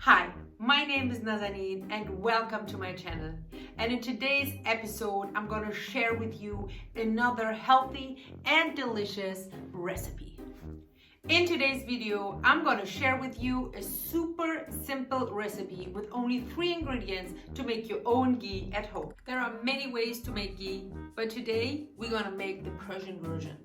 Hi, my name is Nazanin and welcome to my channel. And in today's episode, I'm going to share with you another healthy and delicious recipe. In today's video, I'm going to share with you a super simple recipe with only 3 ingredients to make your own ghee at home. There are many ways to make ghee, but today we're going to make the Persian version.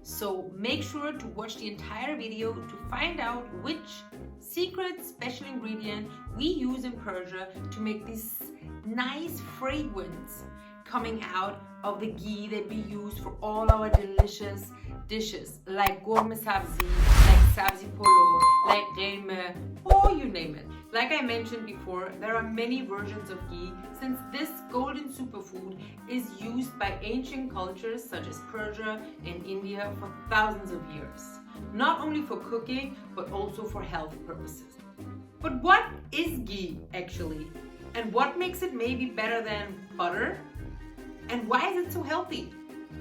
So make sure to watch the entire video to find out which secret special ingredient we use in Persia to make this nice fragrance coming out of the ghee that we use for all our delicious dishes like gourmet sabzi, like sabzi polo, like reme, or you name it. Like I mentioned before, there are many versions of ghee since this golden superfood is used by ancient cultures such as Persia and India for thousands of years. Not only for cooking, but also for health purposes. But what is ghee actually? And what makes it maybe better than butter? And why is it so healthy?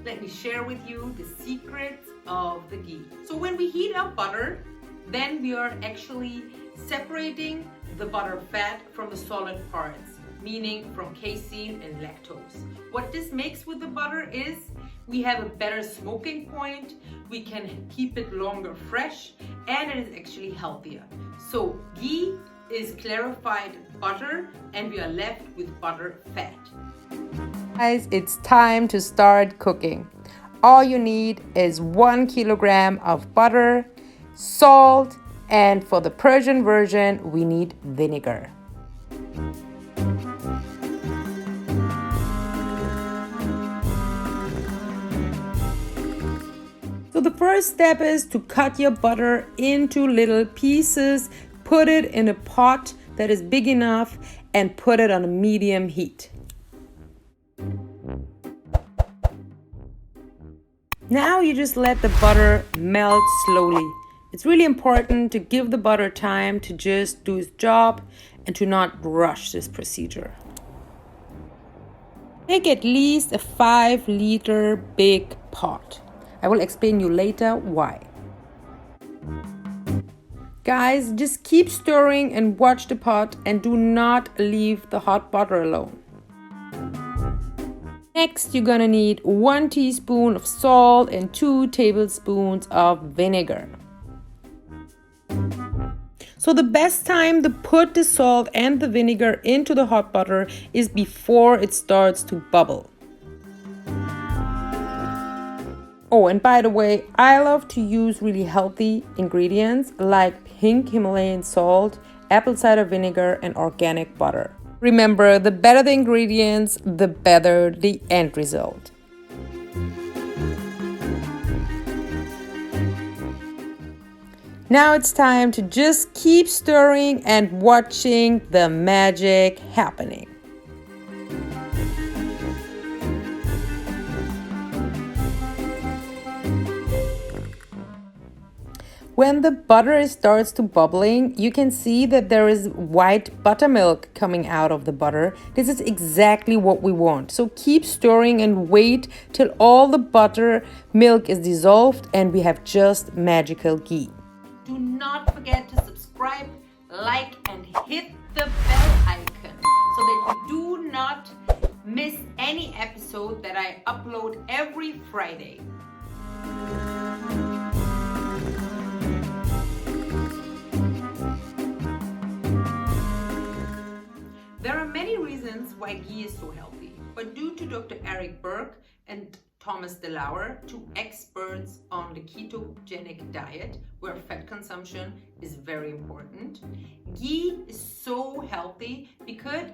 Let me share with you the secrets of the ghee. So when we heat up butter, then we are actually separating the butter fat from the solid parts, meaning from casein and lactose. What this makes with the butter is we have a better smoking point, we can keep it longer fresh, and it is actually healthier. So ghee is clarified butter and we are left with butter fat. Guys, it's time to start cooking. All you need is 1 kilogram of butter, salt, and for the Persian version, we need vinegar. So the first step is to cut your butter into little pieces, put it in a pot that is big enough, and put it on a medium heat. Now you just let the butter melt slowly. It's really important to give the butter time to just do its job and to not rush this procedure. Take at least a 5-liter big pot. I will explain you later why. Guys, just keep stirring and watch the pot and do not leave the hot butter alone. Next, you're gonna need 1 teaspoon of salt and 2 tablespoons of vinegar. So the best time to put the salt and the vinegar into the hot butter is before it starts to bubble. Oh, and by the way, I love to use really healthy ingredients like pink Himalayan salt, apple cider vinegar, and organic butter. Remember, the better the ingredients, the better the end result. Now it's time to just keep stirring and watching the magic happening. When the butter starts to bubbling, you can see that there is white buttermilk coming out of the butter. This is exactly what we want. So keep stirring and wait till all the buttermilk is dissolved and we have just magical ghee. Do not forget to subscribe, like, and hit the bell icon so that you do not miss any episode that I upload every Friday. There are many reasons why ghee is so healthy, but due to Dr. Eric Burke and Thomas DeLauer, 2 experts on the ketogenic diet, where fat consumption is very important, ghee is so healthy because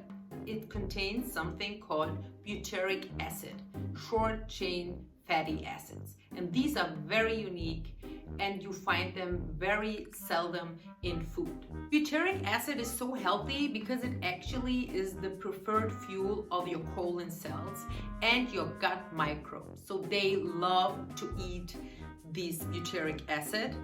it contains something called butyric acid, short-chain fatty acids. And these are very unique and you find them very seldom in food. Butyric acid is so healthy because it actually is the preferred fuel of your colon cells and your gut microbes. So they love to eat this butyric acid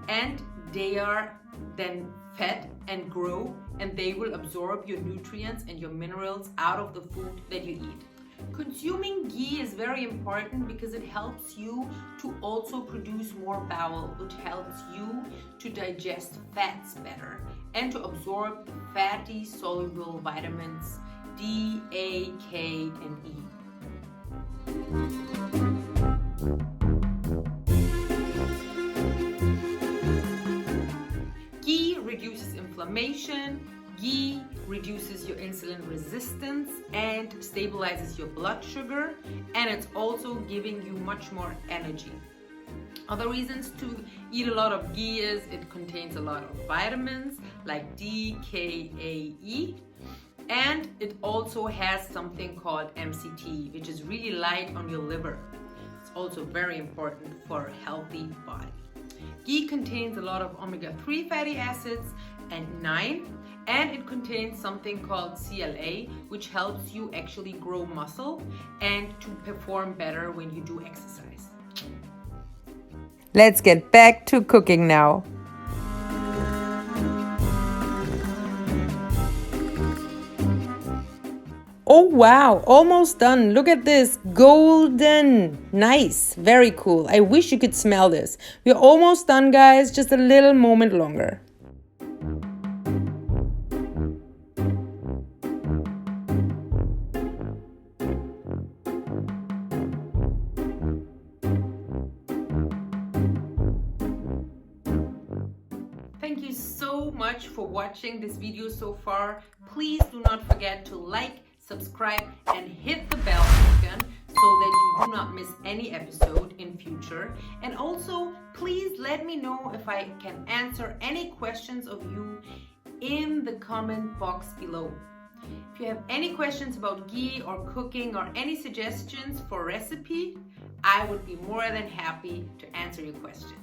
and they are then fed and grow and they will absorb your nutrients and your minerals out of the food that you eat. Consuming ghee is very important because it helps you to also produce more bowel, which helps you to digest fats better and to absorb the fatty soluble vitamins D, A, K, and E. Ghee reduces inflammation. Ghee reduces your insulin resistance and stabilizes your blood sugar, and it's also giving you much more energy. Other reasons to eat a lot of ghee is it contains a lot of vitamins like D, K, A, E, and it also has something called MCT, which is really light on your liver. It's also very important for a healthy body. Ghee contains a lot of omega-3 fatty acids and 9, and it contains something called CLA, which helps you actually grow muscle and to perform better when you do exercise. Let's get back to cooking now. Oh wow, almost done. Look at this, golden. Nice, very cool. I wish you could smell this. We're almost done, guys, just a little moment longer. Thank you so much for watching this video so far. Please do not forget to like, subscribe, and hit the bell icon so that you do not miss any episode in future. And also, please let me know if I can answer any questions of you in the comment box below. If you have any questions about ghee or cooking or any suggestions for recipe, I would be more than happy to answer your questions.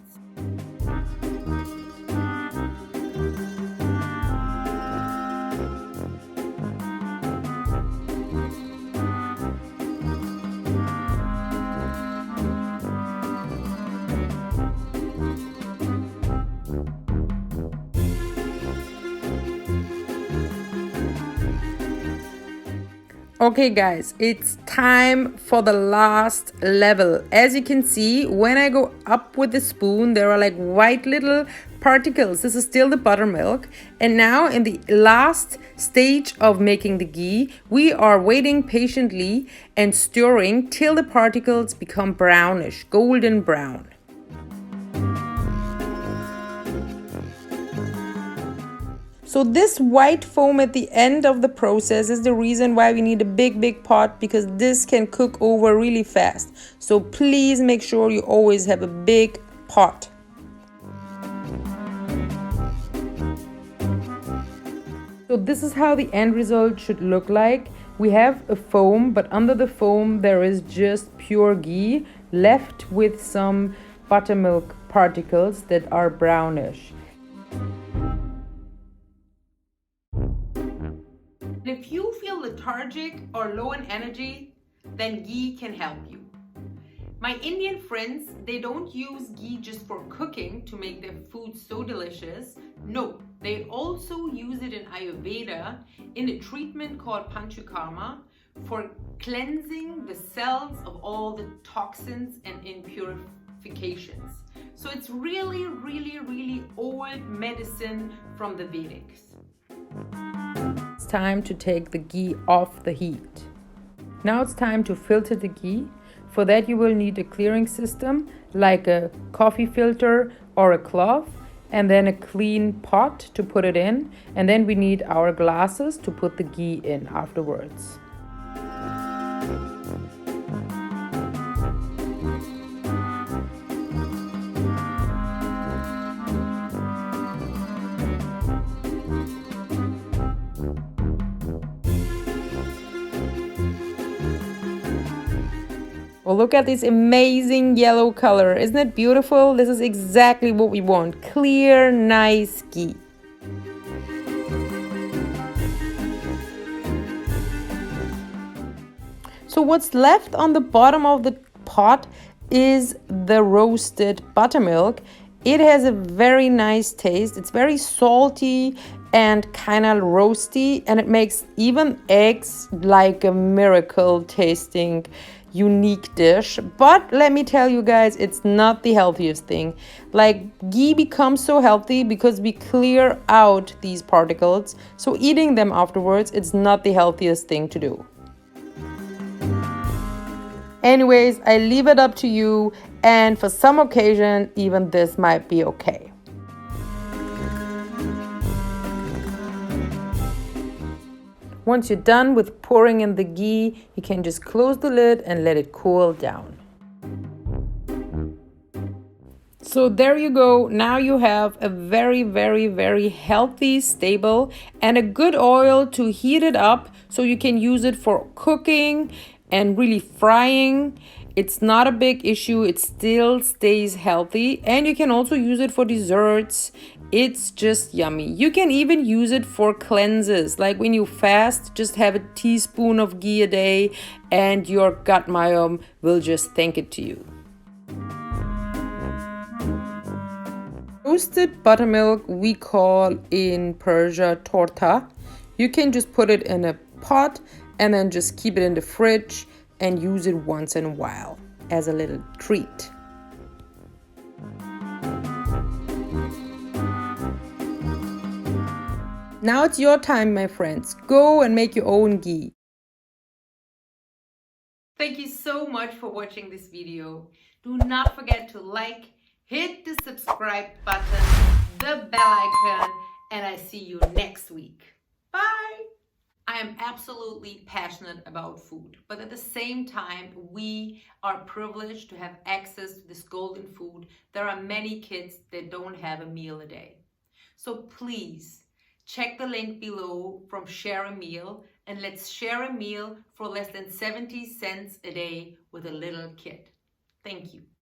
Okay guys, it's time for the last level. As you can see, when I go up with the spoon, there are like white little particles. This is still the buttermilk. And now in the last stage of making the ghee, we are waiting patiently and stirring till the particles become brownish, golden brown. So this white foam at the end of the process is the reason why we need a big pot, because this can cook over really fast. So please make sure you always have a big pot. So this is how the end result should look like. We have a foam, but under the foam there is just pure ghee left with some buttermilk particles that are brownish. If you feel lethargic or low in energy, then ghee can help you. My Indian friends, they don't use ghee just for cooking to make their food so delicious. No, they also use it in Ayurveda in a treatment called Panchakarma for cleansing the cells of all the toxins and impurifications. So it's really old medicine from the Vedics. It's time to take the ghee off the heat. Now it's time to filter the ghee. For that you will need a clearing system like a coffee filter or a clove, and then a clean pot to put it in, and then we need our glasses to put the ghee in afterwards. Well, look at this amazing yellow color. Isn't it beautiful? This is exactly what we want. Clear, nice ghee. So what's left on the bottom of the pot is the roasted buttermilk. It has a very nice taste. It's very salty and kind of roasty, and it makes even eggs like a miracle tasting unique dish. But let me tell you guys, it's not the healthiest thing. Like, ghee becomes so healthy because we clear out these particles. So eating them afterwards, it's not the healthiest thing to do. Anyways, I leave it up to you, and for some occasion, even this might be okay. Once you're done with pouring in the ghee, you can just close the lid and let it cool down. So there you go. Now you have a very, very, very healthy, stable, and a good oil to heat it up so you can use it for cooking and really frying. It's not a big issue. It still stays healthy, and you can also use it for desserts. It's just yummy. You can even use it for cleanses. Like when you fast, just have a teaspoon of ghee a day and your gut microbiome will just thank it to you. Roasted buttermilk we call in Persia torta. You can just put it in a pot and then just keep it in the fridge and use it once in a while as a little treat. Now it's your time, my friends. Go and make your own ghee. Thank you so much for watching this video. Do not forget to like, hit the subscribe button, the bell icon, and I see you next week. Bye! I am absolutely passionate about food, but at the same time, we are privileged to have access to this golden food. There are many kids that don't have a meal a day. So please, check the link below from Share a Meal, and let's share a meal for less than 70 cents a day with a little kid. Thank you.